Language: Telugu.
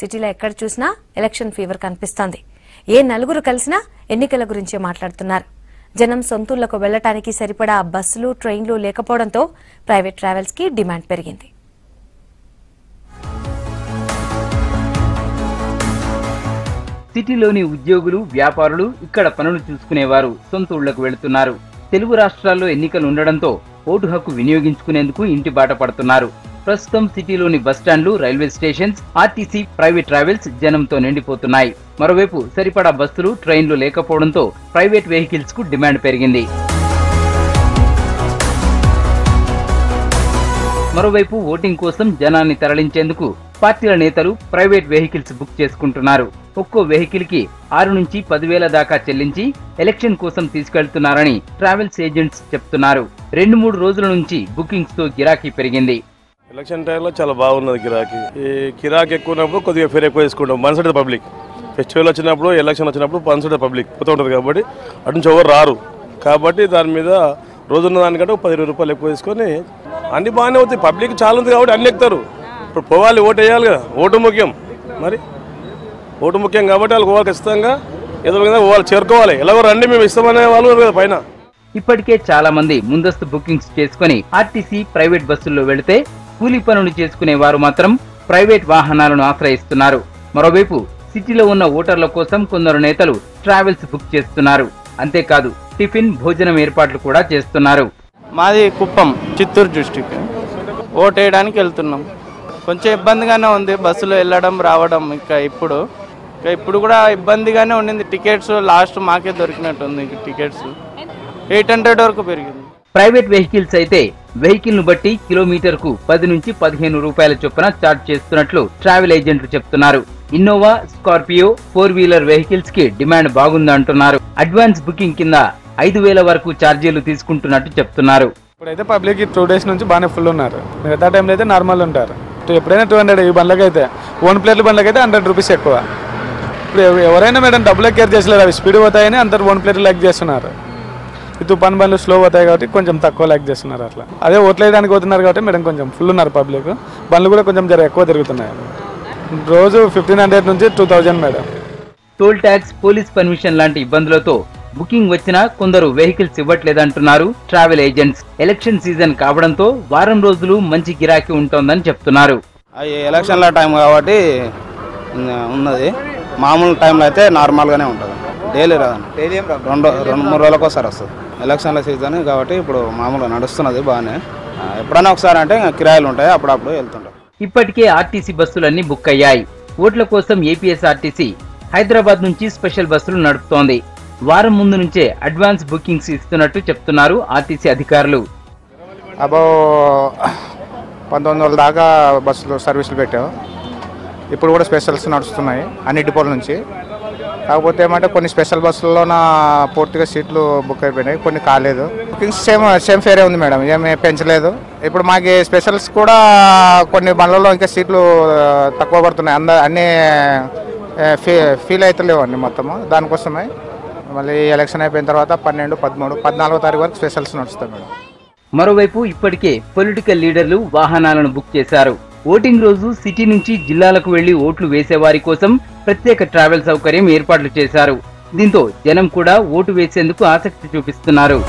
సిటీలో ఎక్కడ చూసినా ఎలక్షన్ ఫీవర్ కనిపిస్తోంది. ఏ నలుగురు కలిసినా ఎన్నికల గురించే మాట్లాడుతున్నారు. జనం సొంతూళ్లకు వెళ్లటానికి సరిపడా బస్సులు, ట్రైన్లు లేకపోవడంతో ప్రైవేట్ ట్రావెల్స్ కి డిమాండ్ పెరిగింది. సిటీలోని ఉద్యోగులు, వ్యాపారులు ఇక్కడ పనులు చూసుకునేవారు సొంత ఊళ్లకు వెళుతున్నారు. తెలుగు రాష్ట్రాల్లో ఎన్నికలు ఉండడంతో ఓటు హక్కు వినియోగించుకునేందుకు ఇంటి బాట పడుతున్నారు. ప్రస్తుతం సిటీలోని బస్టాండ్లు, railway stations, RTC, private travels జనంతో నిండిపోతున్నాయి. మరోవైపు సరిపడా బస్సులు, ట్రైన్లు లేకపోవడంతో ప్రైవేట్ వెహికల్స్ కు డిమాండ్ పెరిగింది. మరోవైపు ఓటింగ్ కోసం జనాన్ని తరలించేందుకు పార్టీల నేతలు ప్రైవేట్ వెహికల్స్ బుక్ చేసుకుంటున్నారు. ఒక్కో వెహికల్ కి 6 నుంచి 10,000 దాకా చెల్లించి ఎలక్షన్ కోసం తీసుకెళ్తున్నారని ట్రావెల్స్ ఏజెంట్స్ చెప్తున్నారు. 2-3 రోజుల నుంచి బుకింగ్స్ తో గిరాకీ పెరిగింది. ఎలక్షన్ టైంలో చాలా బాగున్నది గిరాకీ. ఈ గిరాకీ ఎక్కువ ఉన్నప్పుడు కొద్దిగా ఫేర్ ఎక్కువ తీసుకుంటాం. వన్ సైడ్ పబ్లిక్ ఫెస్టివల్ వచ్చినప్పుడు, ఎలక్షన్ వచ్చినప్పుడు వన్ సైడ్ పబ్లిక్ పోతూ ఉంటుంది కాబట్టి అటు నుంచి ఎవరు రారు. కాబట్టి దాని మీద రోజున్న దానికంటే 10-20 రూపాయలు ఎక్కువ తీసుకొని అన్ని బాగానే అవుతాయి. పబ్లిక్ చాలా ఉంది కాబట్టి అన్ని ఎక్కుతారు. ఇప్పుడు పోవాలి, ఓటు వేయాలి కదా, ఓటు ముఖ్యం. మరి ఓటు ముఖ్యం కాబట్టి వాళ్ళు పోవాలి, ఖచ్చితంగా ఏదో విధంగా వాళ్ళు చేరుకోవాలి. ఎలాగో రండి మేము ఇస్తామనే వాళ్ళు కదా పైన. ఇప్పటికే చాలా మంది ముందస్తు బుకింగ్స్ చేసుకుని ఆర్టీసీ, ప్రైవేట్ బస్సుల్లో వెళితే కూలీ పనులు చేసుకునే వారు మాత్రం ప్రైవేట్ వాహనాలను ఆశ్రయిస్తున్నారు. మరోవైపు సిటీలో ఉన్న ఓటర్ల కోసం కొందరు నేతలు ట్రావెల్స్ బుక్ చేస్తున్నారు. అంతేకాదు టిఫిన్, భోజనం ఏర్పాట్లు కూడా చేస్తున్నారు. మాది కుప్పం, చిత్తూరు డిస్ట్రిక్ట్. ఓటు వేయడానికి వెళ్తున్నాం. కొంచెం ఇబ్బందిగానే ఉంది బస్సులో వెళ్ళడం రావడం. ఇప్పుడు కూడా ఇబ్బందిగానే ఉండింది. టికెట్స్ లాస్ట్ మాకే దొరికినట్టుంది. టికెట్స్ 800 వరకు పెరిగింది. ప్రైవేట్ వెహికల్స్ అయితే వెహికల్ ను బట్టి కిలోమీటర్ కు 10 నుంచి 15 రూపాయల చొప్పున చార్జ్ చేస్తున్నట్లు ట్రావెల్ ఏజెంట్లు చెప్తున్నారు. ఇన్నోవా, స్కార్పియో, 4 వీలర్ వెహికల్స్ కి డిమాండ్ బాగుందంటున్నారు. అడ్వాన్స్ బుకింగ్ కింద 5,000 వరకు ఛార్జీలు తీసుకుంటున్నట్టు చెప్తున్నారు. ఇప్పుడైతే పబ్లిక్ 2 days నుంచి బాగానే ఫుల్ ఉన్నారు. మిగతా టైంలో అయితే నార్మల్ ఉంటారు. ఎప్పుడైనా 200 ఈ బండ్లకైతే, ఓన్ ప్లేట్ల బండ్లకైతే 100 రూపీస్ ఎక్కువ. ఇప్పుడు ఎవరైనా మేడం డబ్బులు కేర్ చేసలేరు. అవి స్పీడ్ పోతాయని అందరు ఓన్ ప్లేట్లు లైక్ చేస్తున్నారు. ఈ తుఫాన్ బండ్లు స్లో పోతాయి కాబట్టి కొంచెం తక్కువ లైక్ చేస్తున్నారు. అట్లా అదే ఓట్లు వేయడానికి పోతున్నారు కాబట్టి మేడం కొంచెం ఫుల్ ఉన్నారు పబ్లిక్. బండ్లు కూడా కొంచెం ఎక్కువ తిరుగుతున్నాయి. రోజు 1500 నుంచి 2000 madam. Toll tax, police permission లాంటి ఇబ్బందులతో బుకింగ్ వచ్చినా కొందరు వెహికల్స్ ఇవ్వట్లేదంటున్నారు ట్రావెల్ ఏజెంట్స్. ఎలక్షన్ సీజన్ కావడంతో వారం రోజులు మంచి గిరాకీ ఉంటోందని చెప్తున్నారు. ఎలక్షన్ల టైం కాబట్టి ఉన్నది. మామూలు టైంలో అయితే నార్మల్గానే ఉంటుంది. డైలీ రాదండి, 2-3 రోజులకు ఒకసారి వస్తుంది. ఎలక్షన్ల సీజన్ కాబట్టి ఇప్పుడు మామూలుగా నడుస్తున్నది బాగానే. ఎప్పుడైనా ఒకసారి అంటే కిరాయిలు ఉంటాయి, అప్పుడప్పుడు వెళ్తుంటాం. ఇప్పటికే ఆర్టీసీ బస్సులన్నీ బుక్ అయ్యాయి. ఓట్ల కోసం ఏపీఎస్ఆర్టీసీ హైదరాబాద్ నుంచి స్పెషల్ బస్సులు నడుపుతోంది. వారం ముందు నుంచే అడ్వాన్స్ బుకింగ్స్ ఇస్తున్నట్టు చెప్తున్నారు ఆర్టీసీ అధికారులు. 1900 దాకా బస్సులు సర్వీసులు పెట్టావు. ఇప్పుడు కూడా స్పెషల్స్ నడుస్తున్నాయి అన్ని డిపోల నుంచి. కాకపోతే ఏమంటే కొన్ని స్పెషల్ బస్సుల్లో పూర్తిగా సీట్లు బుక్ అయిపోయినాయి, కొన్ని కాలేదు. బుకింగ్స్ సేమ్ ఫేరే ఉంది మేడం, ఏమీ పెంచలేదు. ఇప్పుడు మాకు స్పెషల్స్ కూడా కొన్ని బండ్లలో ఇంకా సీట్లు తక్కువ పడుతున్నాయి. అన్నీ ఫీల్ అవుతలేవు అన్ని మొత్తము. దానికోసమే మళ్ళీ ఎలక్షన్ అయిపోయిన తర్వాత 12, 13, 14వ తారీఖు వరకు స్పెషల్స్ నడుస్తాయి మేడం. మరోవైపు ఇప్పటికే పొలిటికల్ లీడర్లు వాహనాలను బుక్ చేశారు. ఓటింగ్ రోజు సిటీ నుంచి జిల్లాలకు వెళ్లి ఓట్లు వేసేవారి కోసం ప్రత్యేక ట్రావెల్ సౌకర్యం ఏర్పాట్లు చేశారు. దీంతో జనం కూడా ఓటు వేసేందుకు ఆసక్తి చూపిస్తున్నారు.